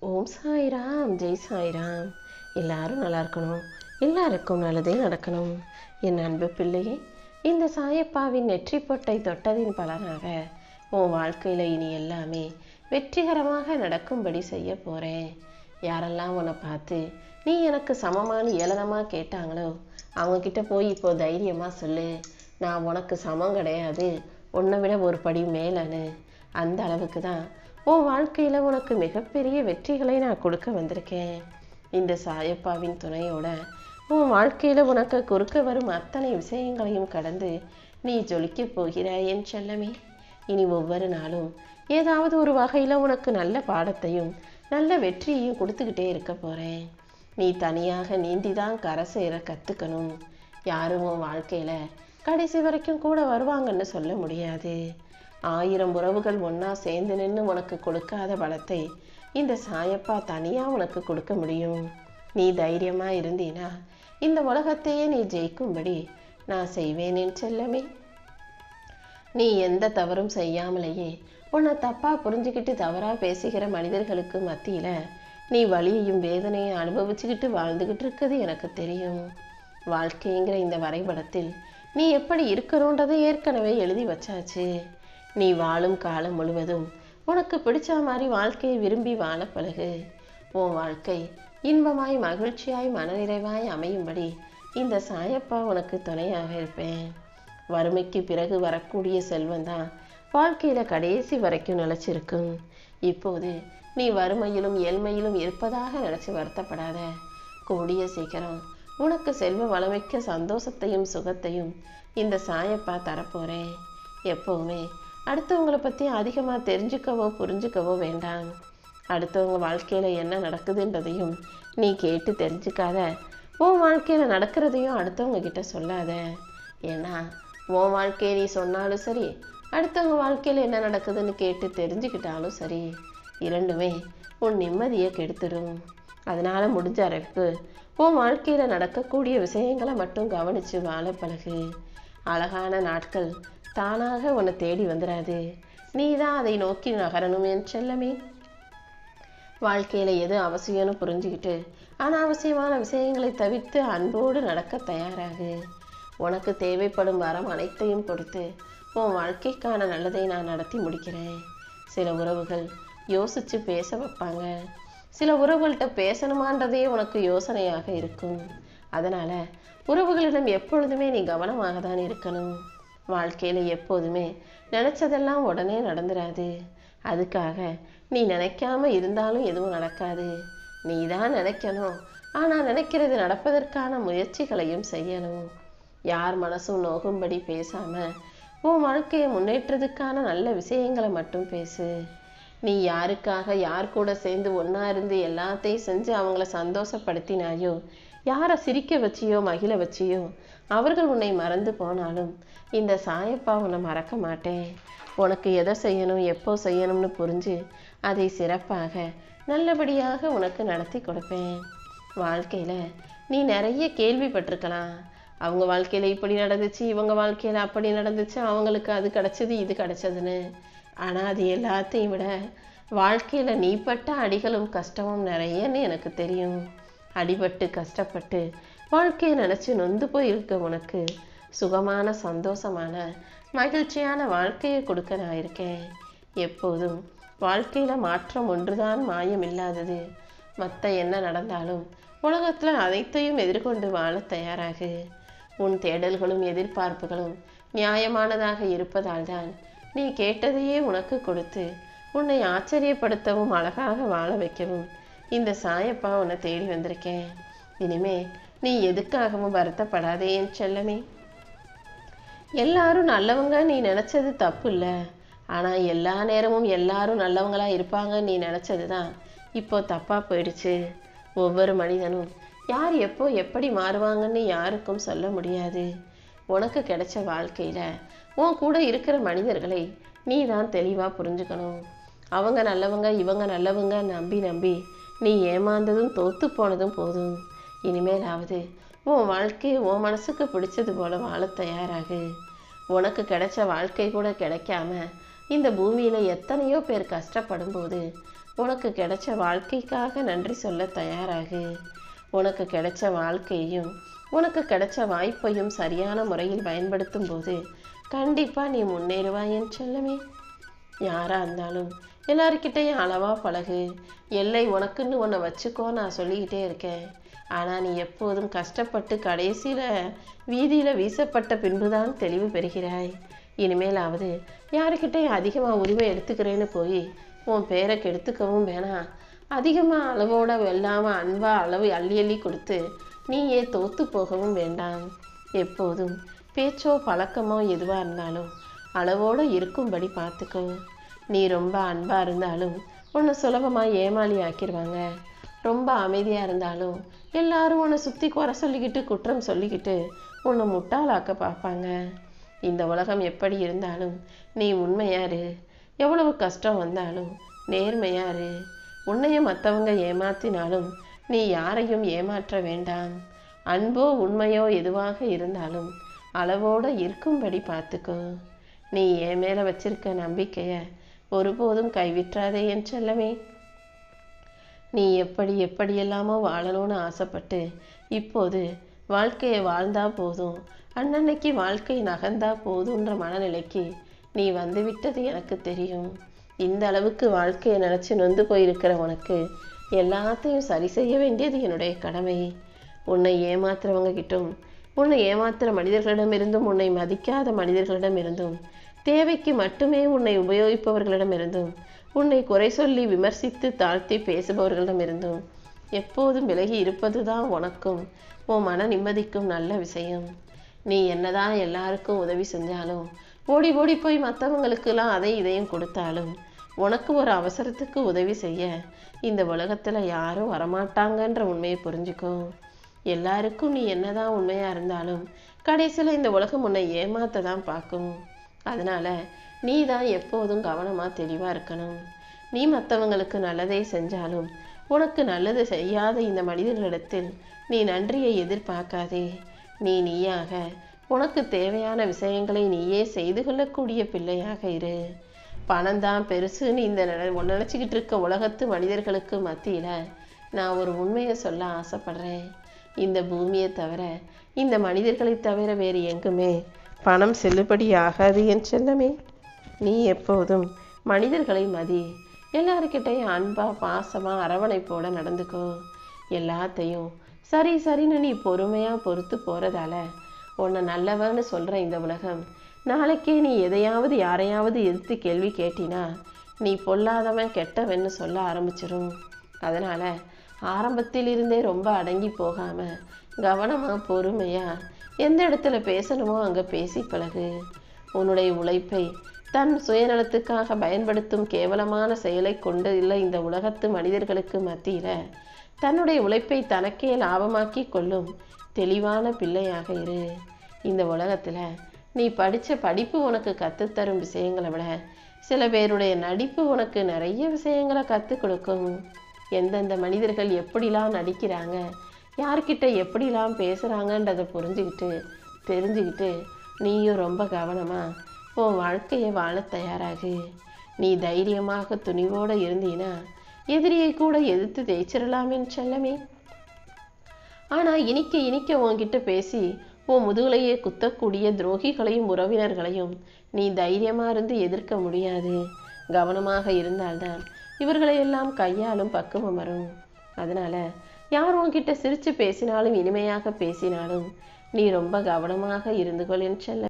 ஓம் சாய்ராம், ஜெய் சாய்ராம். எல்லாரும் நல்லா இருக்கணும், எல்லாருக்கும் நல்லதே நடக்கணும். என் அன்பு பிள்ளையே, இந்த சாயப்பாவின் நெற்றி பொட்டை தொட்டதின் பலனாக உன் வாழ்க்கையில் இனி எல்லாமே வெற்றிகரமாக நடக்கும்படி செய்ய போகிறேன். யாரெல்லாம் உன்னை பார்த்து நீ எனக்கு சமமான ஏளனமாக கேட்டாங்களோ அவங்கக்கிட்ட போய் இப்போ தைரியமாக சொல்லு, நான் உனக்கு சமம் கிடையாது, உன்னை விட ஒரு படி மேலன்னு. அந்த அளவுக்கு தான் உன் வாழ்க்கையில் உனக்கு மிகப்பெரிய வெற்றிகளை நான் கொடுக்க வந்திருக்கேன். இந்த சாயப்பாவின் துணையோட உன் வாழ்க்கையில் உனக்கு குறுக்க வரும் அத்தனை விஷயங்களையும் கடந்து நீ ஜொலிக்க போகிறாய் என் செல்லமே. இனி ஒவ்வொரு நாளும் ஏதாவது ஒரு வகையில் உனக்கு நல்ல பாடத்தையும் நல்ல வெற்றியையும் கொடுத்துக்கிட்டே இருக்க போகிறேன். நீ தனியாக நீந்தி தான் கரை சேர கற்றுக்கணும். யாரும் உன் வாழ்க்கையில் கடைசி வரைக்கும் கூட வருவாங்கன்னு சொல்ல முடியாது. 1000 உறவுகள் ஒன்றா சேர்ந்து நின்று உனக்கு கொடுக்காத பலத்தை இந்த சாயப்பா தனியாக உனக்கு கொடுக்க முடியும். நீ தைரியமாக இருந்தீனா இந்த உலகத்தையே நீ ஜெயிக்கும்படி நான் செய்வேன் என் செல்லமே. நீ எந்த தவறும் செய்யாமலேயே உன்னை தப்பாக புரிஞ்சுக்கிட்டு தவறாக பேசுகிற மனிதர்களுக்கு மத்தியில் நீ வலியையும் வேதனையும் அனுபவிச்சுக்கிட்டு வாழ்ந்துக்கிட்டு இருக்கிறது எனக்கு தெரியும். வாழ்க்கைங்கிற இந்த வரைபடத்தில் நீ எப்படி இருக்கணுன்றதை ஏற்கனவே எழுதி வச்சாச்சு. நீ வாழும் காலம் முழுவதும் உனக்கு பிடிச்ச மாதிரி வாழ்க்கையை விரும்பி வாழ பழகு. உன் வாழ்க்கை இன்பமாய் மகிழ்ச்சியாய் மனநிறைவாய் அமையும்படி இந்த சாயப்பா உனக்கு துணையாக இருப்பேன். வறுமைக்கு பிறகு வரக்கூடிய செல்வந்தான் வாழ்க்கையில் கடைசி வரைக்கும் நிலைச்சிருக்கும். இப்போது நீ வறுமையிலும் ஏழ்மையிலும் இருப்பதாக நினச்சி வருத்தப்படாத. கூடிய சீக்கிரம் உனக்கு செல்வ வளமைக்க சந்தோஷத்தையும் சுகத்தையும் இந்த சாயப்பா தரப்போகிறேன். எப்போவுமே அடுத்தவங்களை பற்றி அதிகமாக தெரிஞ்சுக்கவோ புரிஞ்சுக்கவோ வேண்டாம். அடுத்தவங்க வாழ்க்கையில் என்ன நடக்குதுன்றதையும் நீ கேட்டு தெரிஞ்சுக்காத. உன் வாழ்க்கையில் நடக்கிறதையும் அடுத்தவங்க கிட்ட சொல்லாத. ஏன்னா உன் வாழ்க்கையை நீ சொன்னாலும் சரி, அடுத்தவங்க வாழ்க்கையில் என்ன நடக்குதுன்னு கேட்டு தெரிஞ்சுக்கிட்டாலும் சரி, இரண்டுமே உன் நிம்மதியை கெடுத்துடும். அதனால் முடிஞ்ச அளவுக்கு உன் வாழ்க்கையில் நடக்கக்கூடிய விஷயங்களை மட்டும் கவனித்து வாழ பழகு. அழகான நாட்கள் தானாக உன்னை தேடி வந்துடாது, நீ தான் அதை நோக்கி நகரணும் என் செல்லமே. வாழ்க்கையில் எது அவசியம்னு புரிஞ்சுக்கிட்டு அனாவசியமான விஷயங்களை தவிர்த்து அன்போடு நடக்க தயாராகு. உனக்கு தேவைப்படும் வரம் அனைத்தையும் கொடுத்து உன் வாழ்க்கைக்கான நல்லதை நான் நடத்தி முடிக்கிறேன். சில உறவுகள் யோசித்து பேச வைப்பாங்க, சில உறவுகள்கிட்ட பேசணுமான்றதே உனக்கு யோசனையாக இருக்கும். அதனால் உறவுகளிடம் எப்பொழுதுமே நீ கவனமாக தான் இருக்கணும். வாழ்க்கையில் எப்போதுமே நினச்சதெல்லாம் உடனே நடந்துடாது. அதுக்காக நீ நினைக்காம இருந்தாலும் எதுவும் நடக்காது. நீ தான் நினைக்கணும், ஆனால் நினைக்கிறது நடப்பதற்கான முயற்சிகளையும் செய்யணும். யார் மனசும் நோகும்படி பேசாமல் உன் வாழ்க்கையை முன்னேற்றத்துக்கான நல்ல விஷயங்களை மட்டும் பேசு. நீ யாருக்காக யார் கூட சேர்ந்து ஒன்றா இருந்து எல்லாத்தையும் செஞ்சு அவங்கள சந்தோஷப்படுத்தினாயோ, யாரை சிரிக்க வச்சியோ மகிழ வச்சியோ அவர்கள் உன்னை மறந்து போனாலும் இந்த சாயப்பா உன்னை மறக்க மாட்டேன். உனக்கு எதை செய்யணும் எப்போ செய்யணும்னு புரிஞ்சு அதை சிறப்பாக நல்லபடியாக உனக்கு நடத்தி கொடுப்பேன். வாழ்க்கையில் நீ நிறைய கேள்விப்பட்டிருக்கலாம். அவங்க வாழ்க்கையில் இப்படி நடந்துச்சு, இவங்க வாழ்க்கையில் அப்படி நடந்துச்சு, அவங்களுக்கு அது கிடச்சிது இது கிடச்சதுன்னு. ஆனால் அது எல்லாத்தையும் விட வாழ்க்கையில் நீ பட்ட அடிகளும் கஷ்டமும் நிறையன்னு எனக்கு தெரியும். அடிபட்டு கஷ்டப்பட்டு வாழ்க்கையை நினச்சி நொந்து போயிருக்க உனக்கு சுகமான சந்தோஷமான மகிழ்ச்சியான வாழ்க்கையை கொடுக்க நான் இருக்கேன். எப்போதும் வாழ்க்கையில் மாற்றம் ஒன்றுதான் மாயம் இல்லாதது. மற்ற என்ன நடந்தாலும் உலகத்தில் அனைத்தையும் எதிர்கொண்டு வாழ தயாராகு. உன் தேடல்களும் எதிர்பார்ப்புகளும் நியாயமானதாக இருப்பதால் தான் நீ கேட்டதையே உனக்கு கொடுத்து உன்னை ஆச்சரியப்படுத்தவும் அழகாக வாழ வைக்கவும் இந்த சாயப்பா உன்னை தேடி வந்திருக்கேன். இனிமே நீ எதுக்காகவும் வருத்தப்படாதே என் செல்லமே. எல்லாரும் நல்லவங்க நீ நினச்சது தப்பு இல்லை, ஆனால் எல்லா நேரமும் எல்லாரும் நல்லவங்களா இருப்பாங்க நீ நினச்சது தான் இப்போ தப்பாக போயிடுச்சு. ஒவ்வொரு மனிதனும் யார் எப்போ எப்படி மாறுவாங்கன்னு யாருக்கும் சொல்ல முடியாது. உனக்கு கிடைச்ச வாழ்க்கையில் உன் கூட இருக்கிற மனிதர்களை நீ தான் தெளிவாக புரிஞ்சுக்கணும். அவங்க நல்லவங்க இவங்க நல்லவங்க நம்பி நம்பி நீ ஏமாந்ததும் தோத்து போனதும் போதும். இனிமேலாவது உன் வாழ்க்கையை உன் மனசுக்கு பிடிச்சது போல வாழ தயாராகு. உனக்கு கிடைச்ச வாழ்க்கை கூட கிடைக்காம இந்த பூமியில் எத்தனையோ பேர் கஷ்டப்படும் போது உனக்கு கிடைச்ச வாழ்க்கைக்காக நன்றி சொல்ல தயாராகு. உனக்கு கிடைச்ச வாழ்க்கையும் உனக்கு கிடைச்ச வாய்ப்பையும் சரியான முறையில் பயன்படுத்தும் போது கண்டிப்பாக நீ முன்னேறுவாய் என் செல்லமே. யாராக இருந்தாலும் எல்லாருக்கிட்டையும் அளவா பழகு. எல்லை உனக்குன்னு உன்னை வச்சுக்கோ நான் சொல்லிக்கிட்டே இருக்கேன். ஆனால் நீ எப்போதும் கஷ்டப்பட்டு கடைசியில் வீதியில் வீசப்பட்ட பின்புதான் தெளிவு பெறுகிறாய். இனிமேலாவது யாருக்கிட்டையும் அதிகமாக உரிமை எடுத்துக்கிறேன்னு போய் உன் பேரை கெடுத்துக்கவும் வேணாம். அதிகமாக அளவோட வெல்லாமல் அன்பாக அளவு அள்ளி அள்ளி கொடுத்து நீயே தோத்து போகவும் வேண்டாம். எப்போதும் பேச்சோ பழக்கமோ எதுவாக இருந்தாலும் அளவோடு இருக்கும்படி பார்த்துக்கோ. நீ ரொம்ப அன்பாக இருந்தாலும் உன்னை சுலபமாக ஏமாளி ஆக்கிடுவாங்க. ரொம்ப அமைதியாக இருந்தாலும் எல்லாரும் உன்னை சுற்றி குறை சொல்லிக்கிட்டு குற்றம் சொல்லிக்கிட்டு உன்னை முட்டாளாக்க பார்ப்பாங்க. இந்த உலகம் எப்படி இருந்தாலும் நீ உண்மையாரு. எவ்வளவு கஷ்டம் வந்தாலும் நேர்மையாரு. உன்னைய மற்றவங்க ஏமாத்தினாலும் நீ யாரையும் ஏமாற்ற வேண்டாம். அன்போ உண்மையோ எதுவாக இருந்தாலும் அளவோடு இருக்கும்படி பார்த்துக்கோ. நீ என் மேலே வச்சிருக்க நம்பிக்கையை ஒருபோதும் கைவிற்றாதே என் செல்லமே. நீ எப்படியெல்லாமோ வாழணும்னு ஆசைப்பட்டு இப்போது வாழ்க்கையை வாழ்ந்தா போதும், அன்னன்னைக்கு வாழ்க்கை நகர்ந்தா போதுன்ற மனநிலைக்கு நீ வந்துவிட்டது எனக்கு தெரியும். இந்த அளவுக்கு வாழ்க்கையை நினச்சி நொந்து போயிருக்கிற உனக்கு எல்லாத்தையும் சரி செய்ய வேண்டியது என்னுடைய கடமை. உன்னை ஏமாத்துறவங்க கிட்டும், உன்னை ஏமாத்துற மனிதர்களிடமிருந்தும், உன்னை மதிக்காத மனிதர்களிடமிருந்தும், தேவைக்கு மட்டுமே உன்னை உபயோகிப்பவர்களிடமிருந்தும், உன்னை குறை சொல்லி விமர்சித்து தாழ்த்தி பேசுபவர்களிடமிருந்தும் எப்போதும் விலகி இருப்பது தான் உனக்கும் உன் மன நிம்மதிக்கும் நல்ல விஷயம். நீ என்னதான் எல்லாருக்கும் உதவி செஞ்சாலும், ஓடி ஓடி போய் மற்றவங்களுக்கெல்லாம் அதை இதையும் கொடுத்தாலும், உனக்கு ஒரு அவசரத்துக்கு உதவி செய்ய இந்த உலகத்தில் யாரும் வரமாட்டாங்கன்ற உண்மையை புரிஞ்சுக்கோ. எல்லாருக்கும் நீ என்னதான் உண்மையாக இருந்தாலும் கடைசியில் இந்த உலகம் உன்னை ஏமாத்த தான் பார்க்கும். அதனால் நீ தான் எப்போதும் கவனமாக தெளிவாக இருக்கணும். நீ மற்றவங்களுக்கு நல்லதே செஞ்சாலும் உனக்கு நல்லது செய்யாத இந்த மனிதர்களிடத்தில் நீ நன்றியை எதிர்பார்க்காதே. நீயாக உனக்கு தேவையான விஷயங்களை நீயே செய்து கொள்ளக்கூடிய பிள்ளையாக இரு. பணம் தான் பெருசுன்னு இந்த நினச்சிக்கிட்டு இருக்க உலகத்து மனிதர்களுக்கு மத்தியில் நான் ஒரு உண்மையை சொல்ல ஆசைப்படுறேன். இந்த பூமியை தவிர, இந்த மனிதர்களை தவிர வேறு எங்குமே பணம் செல்லுபடி ஆகாது என் செல்லமே. நீ எப்போதும் மனிதர்களை மதி. எல்லாருக்கிட்டையும் அன்பா பாசமாக அரவணைப்போட நடந்துக்கோ. எல்லாத்தையும் சரி சரின்னு நீ பொறுமையாக பொறுத்து போகிறதால உன்னை நல்லவன்னு சொல்கிற இந்த உலகம் நாளைக்கே நீ எதையாவது யாரையாவது எதிர்த்து கேள்வி கேட்டினா நீ பொல்லாதவன் கெட்டவன்னு சொல்ல ஆரம்பிச்சிடும். அதனால் ஆரம்பத்திலிருந்தே ரொம்ப அடங்கி போகாமல் கவனமாக பொறுமையாக எந்த இடத்துல பேசணுமோ அங்கே பேசி பழகு. உன்னுடைய உழைப்பை தன் சுயநலத்துக்காக பயன்படுத்தும் கேவலமான செயலை கொண்டு இல்லை இந்த உலகத்து மனிதர்களுக்கு மத்தியில் தன்னுடைய உழைப்பை தனக்கே லாபமாக்கி கொள்ளும் தெளிவான பிள்ளையாக இரு. இந்த உலகத்தில் நீ படித்த படிப்பு உனக்கு கற்றுத்தரும் விஷயங்களை விட சில பேருடைய நடிப்பு உனக்கு நிறைய விஷயங்களை கற்றுக் கொடுக்கும். எந்தெந்த மனிதர்கள் எப்படிலாம் நடிக்கிறாங்க, யார்கிட்ட எப்படிலாம் பேசுகிறாங்கன்றதை தெரிஞ்சுக்கிட்டு நீயும் ரொம்ப கவனமாக உன் வாழ்க்கையை வாழ தயாராகு. நீ தைரியமாக துணிவோடு இருந்தீன்னா எதிரியை கூட எதிர்த்து ஜெயிச்சிடலாமேன்னு செல்லமே. ஆனால் இனிக்க உன்கிட்ட பேசி உன் முதுகலையே குத்தக்கூடிய துரோகிகளையும் உறவினர்களையும் நீ தைரியமாக இருந்து எதிர்க்க முடியாது. கவனமாக இருந்தால்தான் இவர்களையெல்லாம் கையாளும் பக்குவம் வரும். அதனால் யார் உன்கிட்ட சிரித்து பேசினாலும் இனிமையாக பேசினாலும் நீ ரொம்ப கவனமாக இருந்து கொள் என் செல்ல.